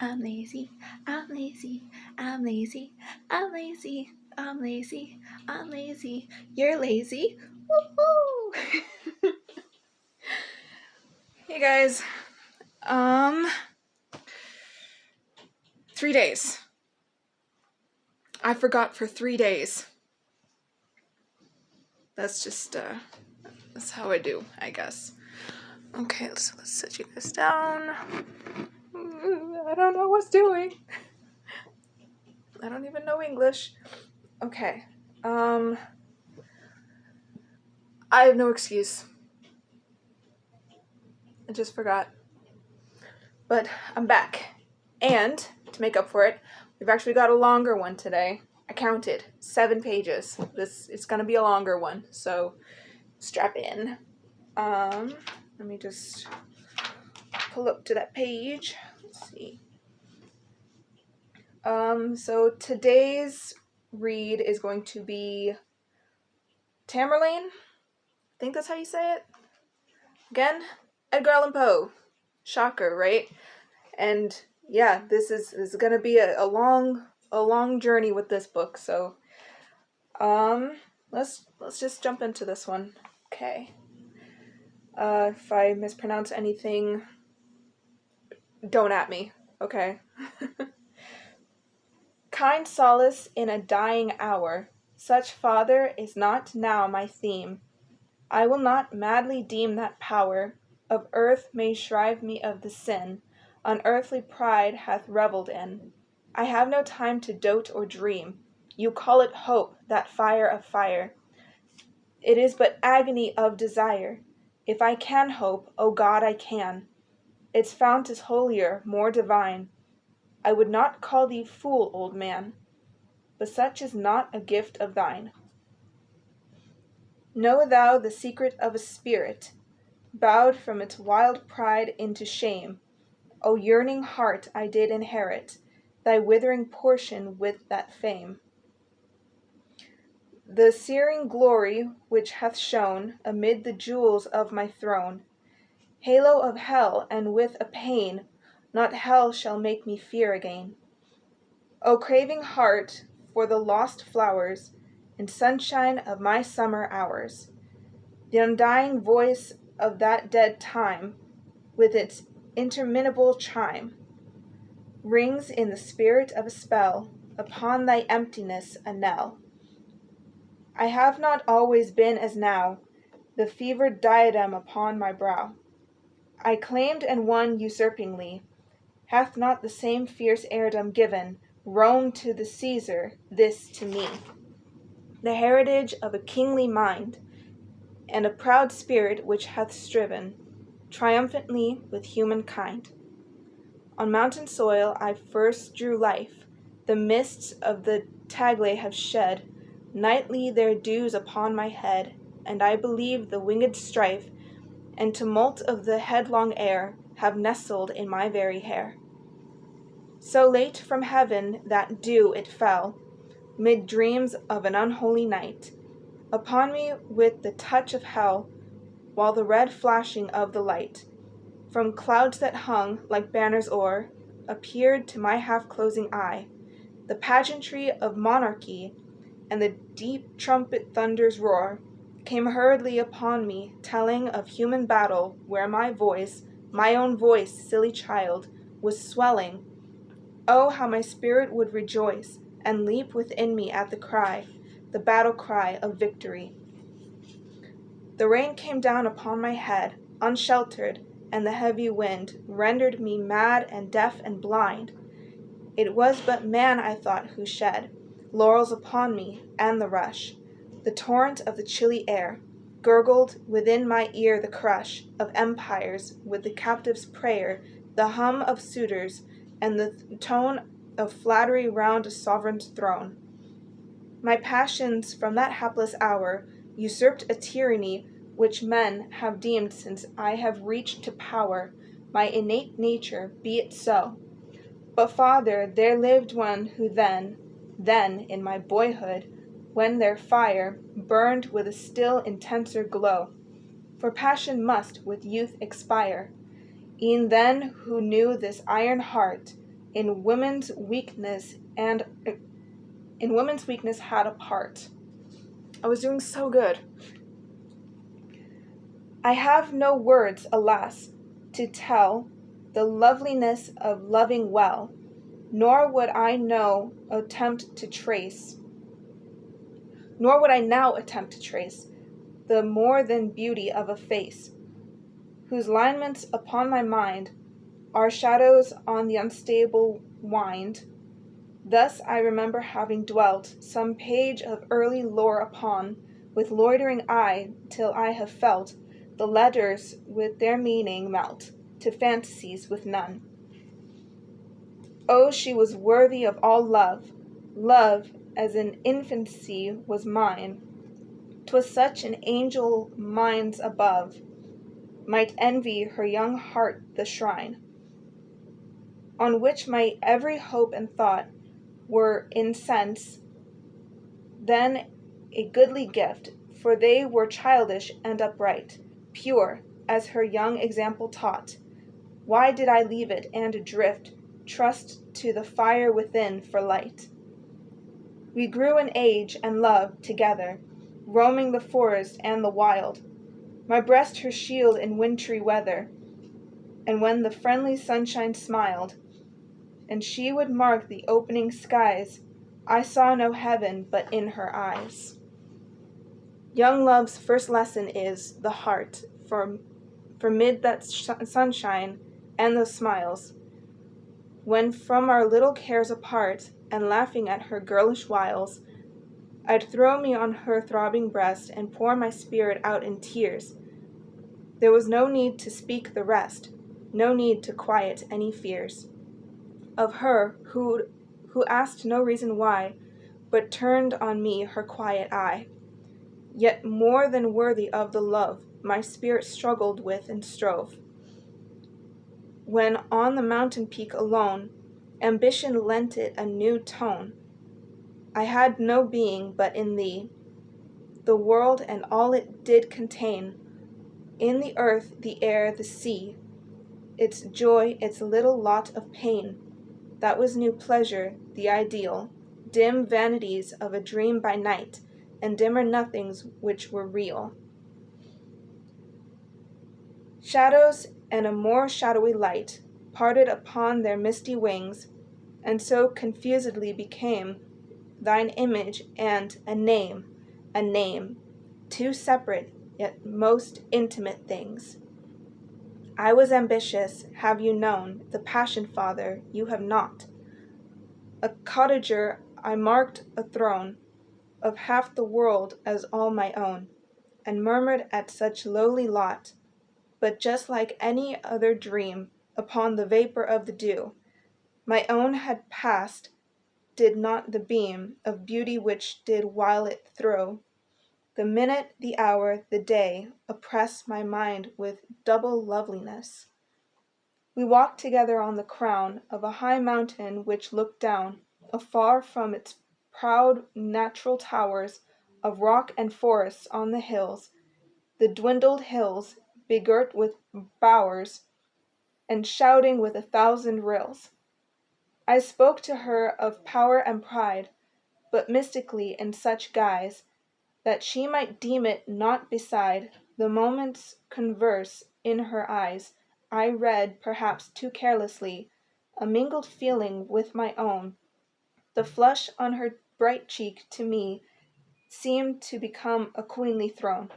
I'm lazy, I'm lazy, I'm lazy, I'm lazy, I'm lazy, I'm lazy. You're lazy. Woohoo! Hey guys. 3 days. I forgot for 3 days. That's just that's how I do, I guess. Okay, so let's set you guys down. I don't know what's doing. I don't even know English. Okay. I have no excuse. I just forgot. But I'm back. And to make up for it, we've actually got a longer one today. I counted 7 pages. It's gonna be a longer one, so strap in. Let me just pull up to that page. Let's see. So today's read is going to be Tamerlane. I think that's how you say it. Again, Edgar Allan Poe. Shocker, right? And yeah, this is gonna be a long journey with this book. So, let's just jump into this one. Okay. If I mispronounce anything, don't at me. Okay. Kind solace in a dying hour, such Father is not now my theme. I will not madly deem that power of earth may shrive me of the sin unearthly pride hath revelled in. I have no time to dote or dream. You call it hope, that fire of fire. It is but agony of desire. If I can hope, O God, I can. Its fount is holier, more divine. I would not call thee fool, old man, but such is not a gift of thine. Know thou the secret of a spirit, bowed from its wild pride into shame. O yearning heart, I did inherit thy withering portion with that fame. The searing glory which hath shone amid the jewels of my throne, halo of hell, and with a pain not hell shall make me fear again. O craving heart for the lost flowers and sunshine of my summer hours, the undying voice of that dead time with its interminable chime rings in the spirit of a spell upon thy emptiness a knell. I have not always been as now, the fevered diadem upon my brow. I claimed and won usurpingly. Hath not the same fierce heirdom given Rome to the Caesar, this to me? The heritage of a kingly mind, and a proud spirit which hath striven triumphantly with humankind. On mountain soil I first drew life. The mists of the Tagle have shed nightly their dews upon my head, and I believe the winged strife and tumult of the headlong air have nestled in my very hair. So late from heaven that dew it fell, mid dreams of an unholy night, upon me with the touch of hell, while the red flashing of the light from clouds that hung like banners o'er appeared to my half-closing eye, the pageantry of monarchy, and the deep trumpet thunder's roar came hurriedly upon me, telling of human battle where my voice, my own voice, silly child, was swelling. Oh, how my spirit would rejoice and leap within me at the cry, the battle cry of victory. The rain came down upon my head, unsheltered, and the heavy wind rendered me mad and deaf and blind. It was but man, I thought, who shed laurels upon me, and the rush, the torrent of the chilly air, gurgled within my ear the crush of empires with the captive's prayer, the hum of suitors, and the tone of flattery round a sovereign's throne. My passions from that hapless hour usurped a tyranny which men have deemed since I have reached to power my innate nature, be it so. But, Father, there lived one who then, in my boyhood, when their fire burned with a still intenser glow, for passion must with youth expire, e'en then who knew this iron heart in women's weakness and in women's weakness had a part. I was doing so good. I have no words, alas, to tell the loveliness of loving well, nor would I now attempt to trace the more than beauty of a face, whose lineaments upon my mind are shadows on the unstable wind. Thus I remember having dwelt some page of early lore upon, with loitering eye, till I have felt the letters with their meaning melt to fantasies with none. Oh, she was worthy of all love, love as in infancy was mine. 'Twas such an angel minds above might envy her young heart the shrine, on which my every hope and thought were incense, then a goodly gift, for they were childish and upright, pure, as her young example taught. Why did I leave it and drift, trust to the fire within for light? We grew in age and love together, roaming the forest and the wild, my breast her shield in wintry weather, and when the friendly sunshine smiled, and she would mark the opening skies, I saw no heaven but in her eyes. Young love's first lesson is the heart, for mid that sunshine and those smiles, when from our little cares apart, and laughing at her girlish wiles, I'd throw me on her throbbing breast and pour my spirit out in tears. There was no need to speak the rest, no need to quiet any fears of her who asked no reason why, but turned on me her quiet eye. Yet more than worthy of the love my spirit struggled with and strove. When on the mountain peak alone, ambition lent it a new tone. I had no being but in thee, the world and all it did contain, in the earth, the air, the sea, its joy, its little lot of pain. That was new pleasure, the ideal, dim vanities of a dream by night, and dimmer nothings which were real. Shadows and a more shadowy light parted upon their misty wings, and so confusedly became thine image and a name, two separate yet most intimate things. I was ambitious, have you known, the passion, father, you have not. A cottager, I marked a throne of half the world as all my own, and murmured at such lowly lot, but just like any other dream upon the vapor of the dew, my own had passed, did not the beam of beauty which did while it throw, the minute, the hour, the day, oppress my mind with double loveliness. We walked together on the crown of a high mountain which looked down afar from its proud natural towers of rock and forests on the hills, the dwindled hills, begirt with bowers, and shouting with 1,000 rills. I spoke to her of power and pride, but mystically in such guise, that she might deem it naught beside the moment's converse in her eyes. I read, perhaps too carelessly, a mingled feeling with my own. The flush on her bright cheek to me seemed to become a queenly throne.